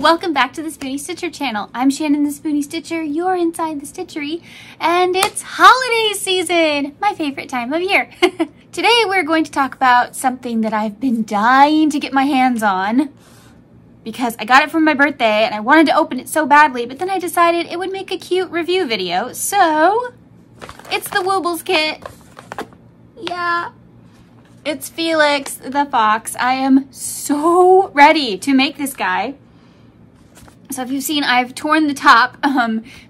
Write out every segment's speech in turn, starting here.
welcome back to the Spoonie Stitcher channel. I'm Shannon the Spoonie Stitcher, you're inside the stitchery, and it's holiday season, my favorite time of year. Today we're going to talk about something that I've been dying to get my hands on because I got it for my birthday and I wanted to open it so badly, but then I decided it would make a cute review video, so it's the Woobles kit. Yeah. It's Felix the fox. I am so ready to make this guy. So if you've seen, I've torn the top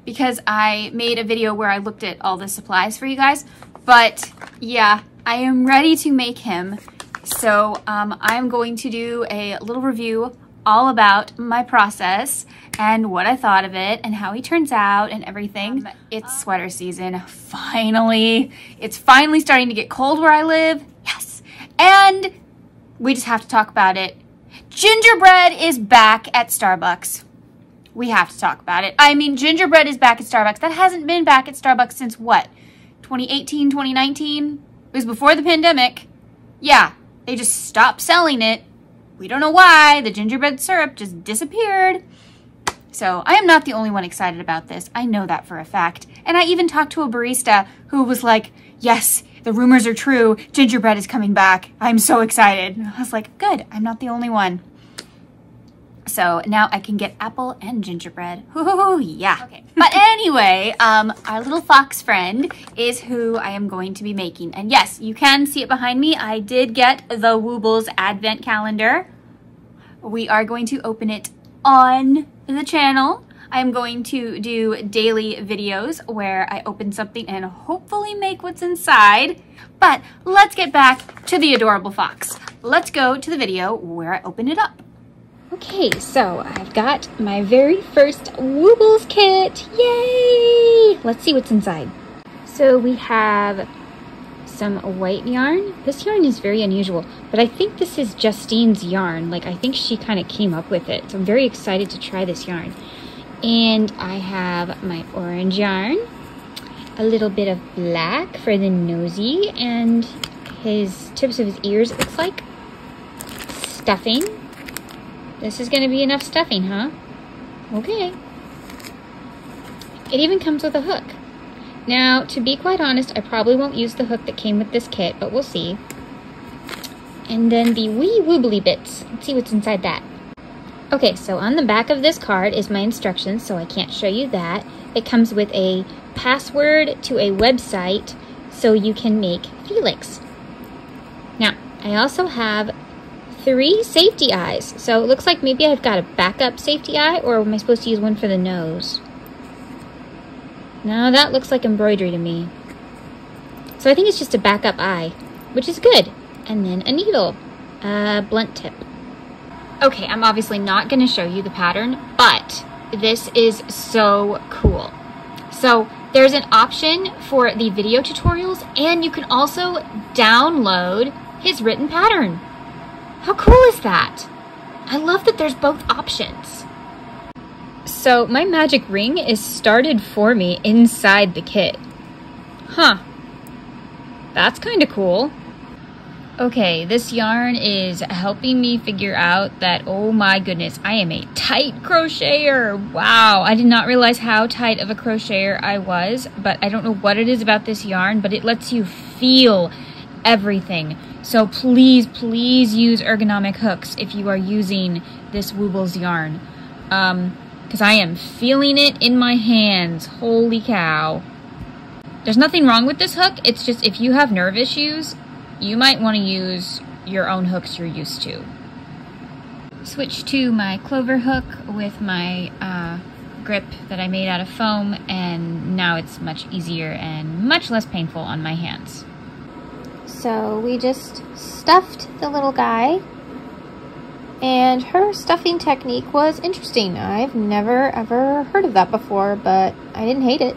because I made a video where I looked at all the supplies for you guys. But yeah, I am ready to make him. So I'm going to do a little review all about my process and what I thought of it and how he turns out and everything. It's sweater season, finally. It's finally starting to get cold where I live. Yes. And we just have to talk about it. Gingerbread is back at Starbucks. We have to talk about it. I mean, gingerbread is back at Starbucks. That hasn't been back at Starbucks since what? 2018, 2019? It was before the pandemic. Yeah, they just stopped selling it. We don't know why. The gingerbread syrup just disappeared. So I am not the only one excited about this. I know that for a fact. And I even talked to a barista who was like, yes, the rumors are true. Gingerbread is coming back. I'm so excited. And I was like, good. I'm not the only one. So now I can get apple and gingerbread. Ooh, yeah. Okay. But anyway, our little fox friend is who I am going to be making. And yes, you can see it behind me. I did get the Woobles advent calendar. We are going to open it on the channel. I'm going to do daily videos where I open something and hopefully make what's inside. But let's get back to the adorable fox. Let's go to the video where I open it up. Okay, so I've got my very first Woobles kit. Yay! Let's see what's inside. So we have some white yarn. This yarn is very unusual, but I think this is Justine's yarn. Like, I think she kind of came up with it. So I'm very excited to try this yarn. And I have my orange yarn, a little bit of black for the nosy, and his tips of his ears, it looks like. Stuffing. This is going to be enough stuffing, huh? Okay. It even comes with a hook. Now, to be quite honest, I probably won't use the hook that came with this kit, but we'll see. And then the wee woobly bits. Let's see what's inside that. Okay, so on the back of this card is my instructions, so I can't show you that. It comes with a password to a website so you can make Felix. Now, I also have 3 safety eyes. So it looks like maybe I've got a backup safety eye, or am I supposed to use one for the nose? No, that looks like embroidery to me. So I think it's just a backup eye, which is good. And then a needle, a blunt tip. Okay, I'm obviously not going to show you the pattern, but this is so cool. So there's an option for the video tutorials, and you can also download his written pattern. How cool is that? I love that there's both options. So my magic ring is started for me inside the kit. Huh. That's kind of cool. Okay, this yarn is helping me figure out that, oh my goodness, I am a tight crocheter. Wow, I did not realize how tight of a crocheter I was, but I don't know what it is about this yarn, but it lets you feel everything. So please, please use ergonomic hooks if you are using this Woobles yarn. Because I am feeling it in my hands. Holy cow. There's nothing wrong with this hook. It's just if you have nerve issues, you might want to use your own hooks you're used to. Switch to my clover hook with my grip that I made out of foam, and now it's much easier and much less painful on my hands. So we just stuffed the little guy, and her stuffing technique was interesting. I've never ever heard of that before, but I didn't hate it.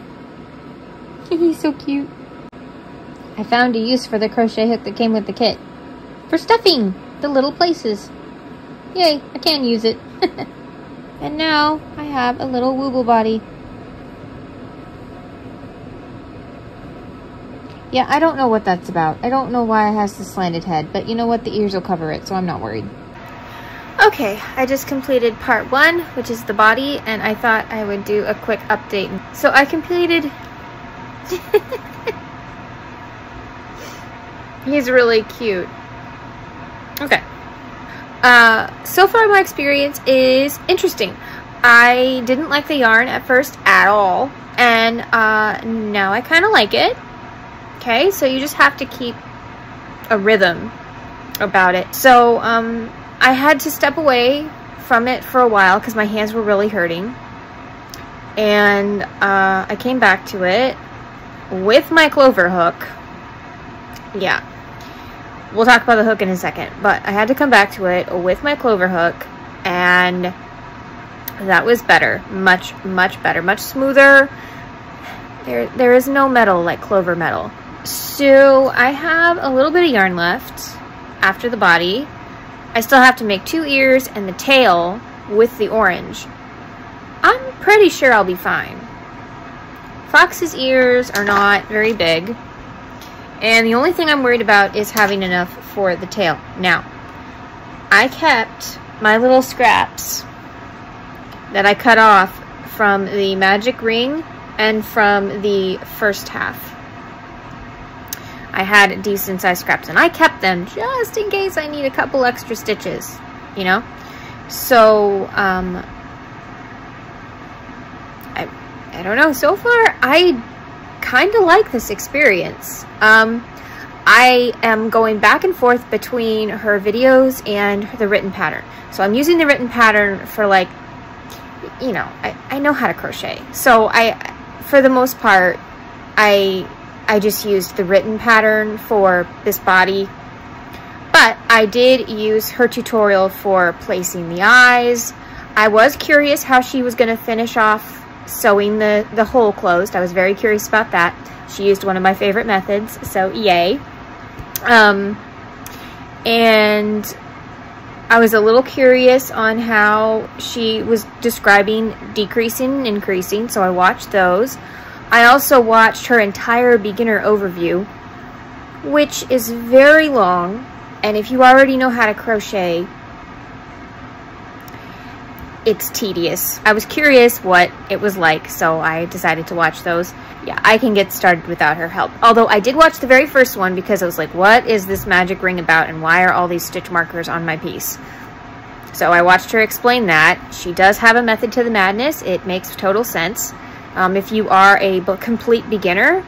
He's so cute. I found a use for the crochet hook that came with the kit. For stuffing the little places. Yay, I can use it. And now I have a little Wooble body. Yeah, I don't know what that's about. I don't know why it has the slanted head, but you know what? The ears will cover it, so I'm not worried. Okay, I just completed part 1, which is the body, and I thought I would do a quick update. So I completed... He's really cute. Okay. So far my experience is interesting. I didn't like the yarn at first at all, and now I kind of like it. Okay, so you just have to keep a rhythm about it. So, I had to step away from it for a while because my hands were really hurting. And I came back to it with my clover hook. Yeah, we'll talk about the hook in a second. But I had to come back to it with my clover hook, and that was better. Much, much better. Much smoother. There is no metal like clover metal. So I have a little bit of yarn left after the body. I still have to make 2 ears and the tail with the orange. I'm pretty sure I'll be fine. Fox's ears are not very big, and the only thing I'm worried about is having enough for the tail. Now, I kept my little scraps that I cut off from the magic ring and from the first half. I had decent sized scraps, and I kept them just in case I need a couple extra stitches, you know? So, I don't know. So far, I kind of like this experience. I am going back and forth between her videos and the written pattern. So I'm using the written pattern for, like, you know, I know how to crochet. So for the most part, I just used the written pattern for this body, but I did use her tutorial for placing the eyes. I was curious how she was going to finish off sewing the hole closed. I was very curious about that. She used one of my favorite methods, so yay. And I was a little curious on how she was describing decreasing and increasing, so I watched those. I also watched her entire beginner overview, which is very long, and if you already know how to crochet, it's tedious. I was curious what it was like, so I decided to watch those. Yeah, I can get started without her help. Although I did watch the very first one because I was like, what is this magic ring about, and why are all these stitch markers on my piece? So I watched her explain that. She does have a method to the madness. It makes total sense. If you are a complete beginner,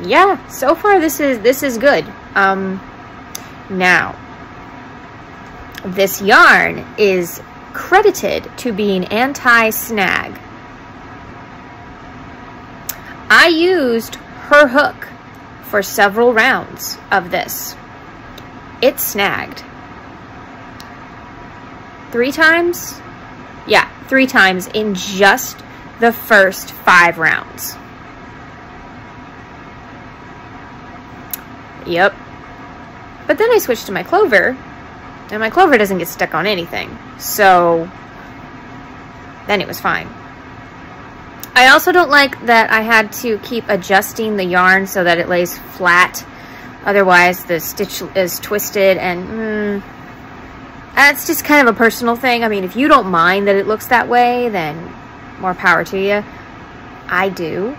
yeah, so far this is good. Now, this yarn is credited to being anti-snag. I used her hook for several rounds of this. It snagged 3 times. Yeah, 3 times in just the first 5 rounds. Yep. But then I switched to my clover, and my clover doesn't get stuck on anything. So then it was fine. I also don't like that I had to keep adjusting the yarn so that it lays flat. Otherwise the stitch is twisted, and that's just kind of a personal thing. I mean, if you don't mind that it looks that way, then more power to you. I do.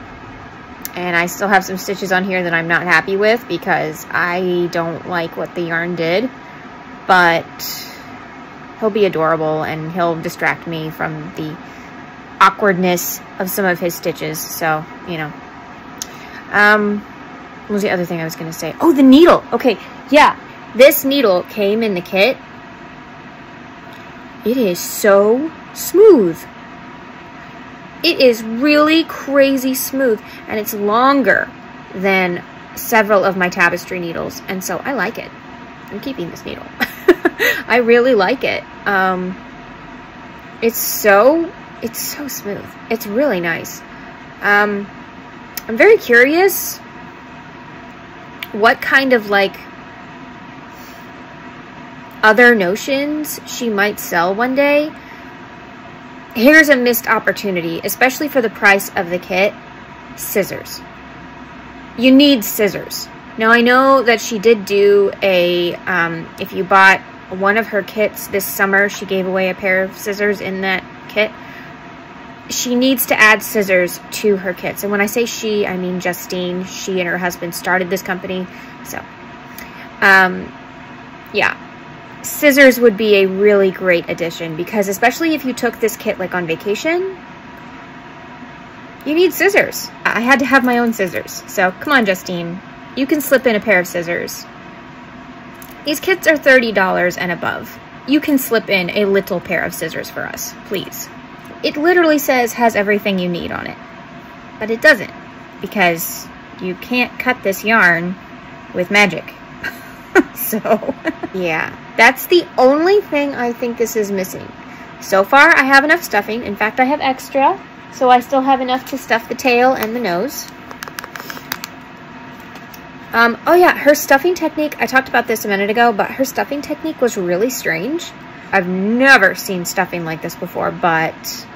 And I still have some stitches on here that I'm not happy with because I don't like what the yarn did. But he'll be adorable, and he'll distract me from the awkwardness of some of his stitches. So, you know. What was the other thing I was going to say? Oh, the needle. Okay, yeah. This needle came in the kit. It is so smooth. It is really crazy smooth, and it's longer than several of my tapestry needles, and so I like it. I'm keeping this needle. I really like it. It's so smooth. It's really nice. I'm very curious what kind of, like, other notions she might sell one day. Here's a missed opportunity, especially for the price of the kit. Scissors. You need scissors. Now, I know that she did do a, if you bought one of her kits this summer, she gave away a pair of scissors in that kit. She needs to add scissors to her kits. And when I say she, I mean Justine. She and her husband started this company. So, yeah. Scissors would be a really great addition, because especially if you took this kit like on vacation, you need scissors. I had to have my own scissors. So come on, Justine. You can slip in a pair of scissors. These kits are $30 and above. You can slip in a little pair of scissors for us, please. It literally says has everything you need on it, but it doesn't, because you can't cut this yarn with magic. So, yeah, that's the only thing I think this is missing. So far, I have enough stuffing. In fact, I have extra, so I still have enough to stuff the tail and the nose. Oh yeah, her stuffing technique, I talked about this a minute ago, but her stuffing technique was really strange. I've never seen stuffing like this before, but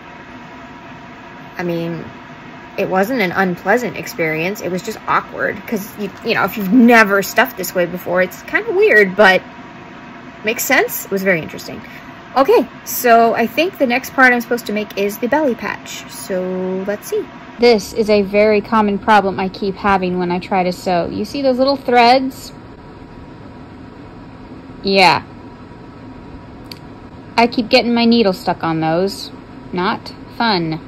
I mean, it wasn't an unpleasant experience. It was just awkward, because you know, if you've never stuffed this way before, it's kind of weird, but makes sense. It was very interesting. Okay, so I think the next part I'm supposed to make is the belly patch. So let's see. This is a very common problem I keep having when I try to sew. You see those little threads? Yeah. I keep getting my needle stuck on those. Not fun.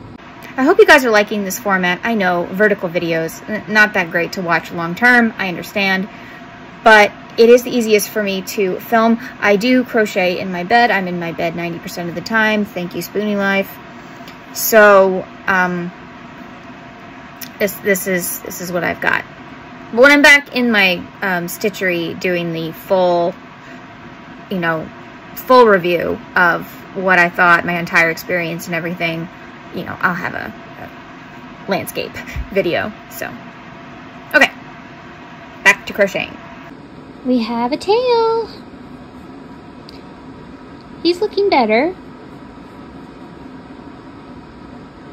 I hope you guys are liking this format. I know, vertical videos, not that great to watch long term, I understand. But it is the easiest for me to film. I do crochet in my bed. I'm in my bed 90% of the time. Thank you, Spoonie Life. So, this is what I've got. But when I'm back in my stitchery doing the full, you know, full review of what I thought, my entire experience and everything, you know, I'll have a landscape video. So, okay, back to crocheting. We have a tail. He's looking better.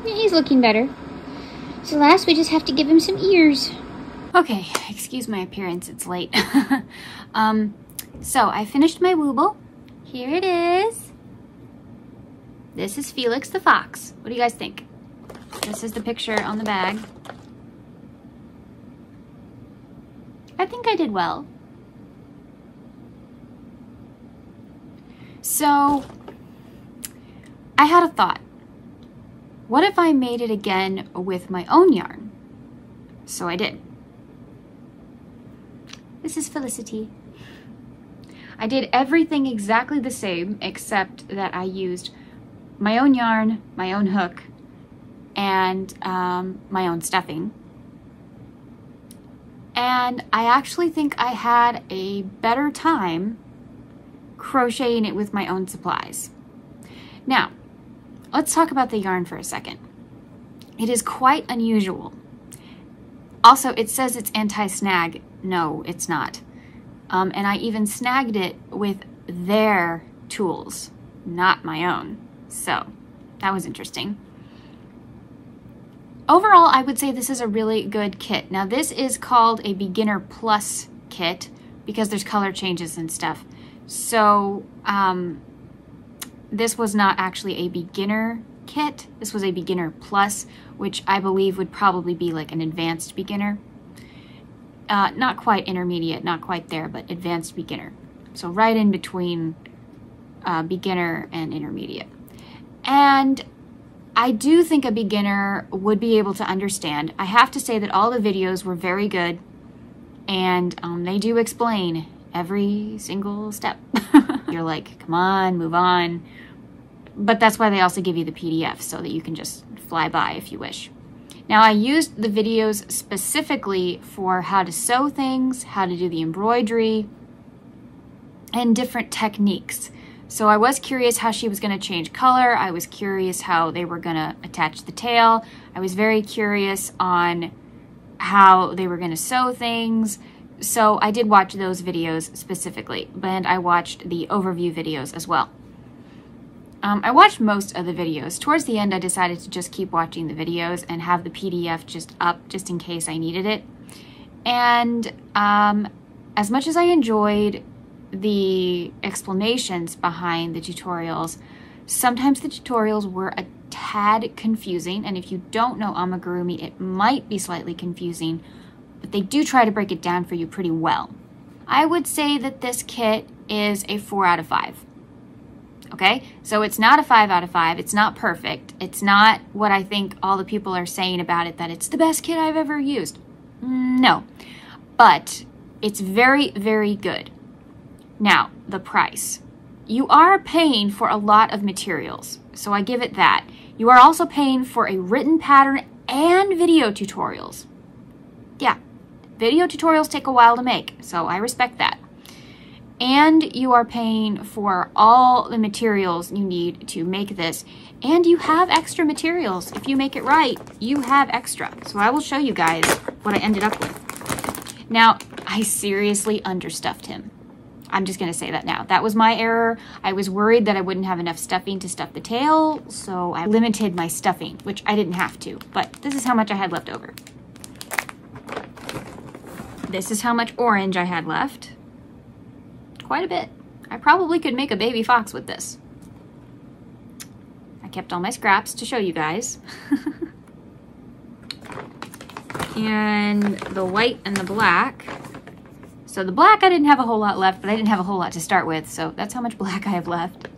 Yeah, he's looking better. So last, we just have to give him some ears. Okay, excuse my appearance, it's late. So I finished my Wooble. Here it is. This is Felix the fox. What do you guys think? This is the picture on the bag. I think I did well. So, I had a thought. What if I made it again with my own yarn? So I did. This is Felicity. I did everything exactly the same, except that I used my own yarn, my own hook, and my own stuffing. And I actually think I had a better time crocheting it with my own supplies. Now, let's talk about the yarn for a second. It is quite unusual. Also, it says it's anti-snag. No, it's not. And I even snagged it with their tools, not my own. So, that was interesting. Overall, I would say this is a really good kit. Now, this is called a Beginner Plus kit because there's color changes and stuff. So, this was not actually a beginner kit. This was a Beginner Plus, which I believe would probably be like an advanced beginner. Not quite intermediate, not quite there, but advanced beginner. So right in between beginner and intermediate. And I do think a beginner would be able to understand. I have to say that all the videos were very good, and they do explain every single step. You're like, come on, move on. But that's why they also give you the PDF so that you can just fly by if you wish. Now, I used the videos specifically for how to sew things, how to do the embroidery, and different techniques. So I was curious how she was going to change color. I was curious how they were going to attach the tail. I was very curious on how they were going to sew things. So I did watch those videos specifically, and I watched the overview videos as well. I watched most of the videos. Towards the end, I decided to just keep watching the videos and have the PDF just up just in case I needed it. And as much as I enjoyed the explanations behind the tutorials, sometimes the tutorials were a tad confusing, and if you don't know amigurumi, it might be slightly confusing, but they do try to break it down for you pretty well. I would say that this kit is a 4 out of 5. Okay, so it's not a 5 out of 5. It's not perfect. It's not what I think all the people are saying about it, that it's the best kit I've ever used. No, but it's very, very good. Now, the price. You are paying for a lot of materials, so I give it that. You are also paying for a written pattern and video tutorials. Yeah, video tutorials take a while to make, so I respect that. And you are paying for all the materials you need to make this, and you have extra materials. If you make it right, you have extra. So I will show you guys what I ended up with. Now, I seriously understuffed him. I'm just gonna say that now. That was my error. I was worried that I wouldn't have enough stuffing to stuff the tail, so I limited my stuffing, which I didn't have to, but this is how much I had left over. This is how much orange I had left. Quite a bit. I probably could make a baby fox with this. I kept all my scraps to show you guys. And the white and the black. So the black I didn't have a whole lot left, but I didn't have a whole lot to start with, so that's how much black I have left.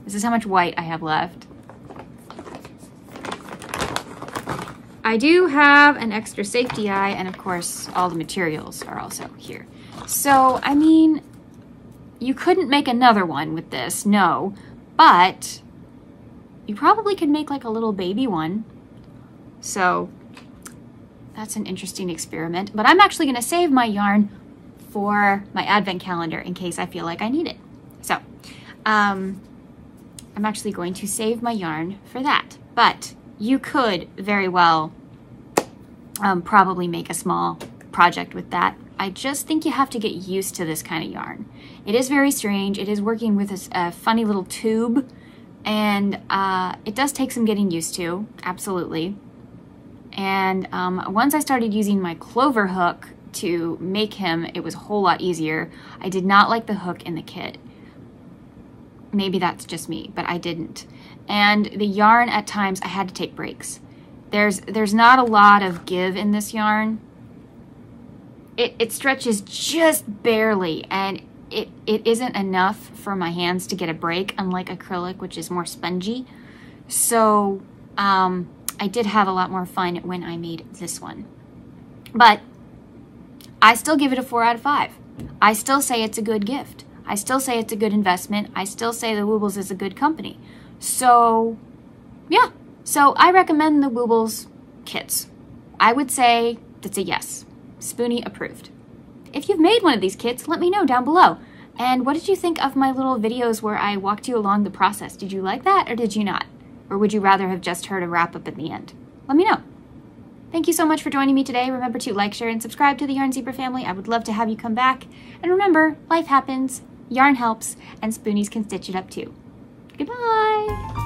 This is how much white I have left. I do have an extra safety eye, and of course all the materials are also here. So, I mean, you couldn't make another one with this, no, but you probably could make like a little baby one. So that's an interesting experiment, but I'm actually gonna save my yarn for my advent calendar in case I feel like I need it. So I'm actually going to save my yarn for that, but you could very well probably make a small project with that. I just think you have to get used to this kind of yarn. It is very strange. It is working with a funny little tube, and it does take some getting used to, absolutely. And once I started using my clover hook to make him, it was a whole lot easier. I did not like the hook in the kit. Maybe that's just me, but I didn't. And the yarn, at times, I had to take breaks. There's not a lot of give in this yarn. It stretches just barely, and it isn't enough for my hands to get a break, unlike acrylic, which is more spongy. So I did have a lot more fun when I made this one. But I still give it a 4 out of 5. I still say it's a good gift. I still say it's a good investment. I still say the Woobles is a good company. So, yeah. So I recommend the Woobles kits. I would say that's a yes. Spoonie approved. If you've made one of these kits, let me know down below. And what did you think of my little videos where I walked you along the process? Did you like that, or did you not? Or would you rather have just heard a wrap up at the end? Let me know. Thank you so much for joining me today. Remember to like, share, and subscribe to the Yarn Zebra family. I would love to have you come back. And remember, life happens, yarn helps, and Spoonies can stitch it up too. Goodbye!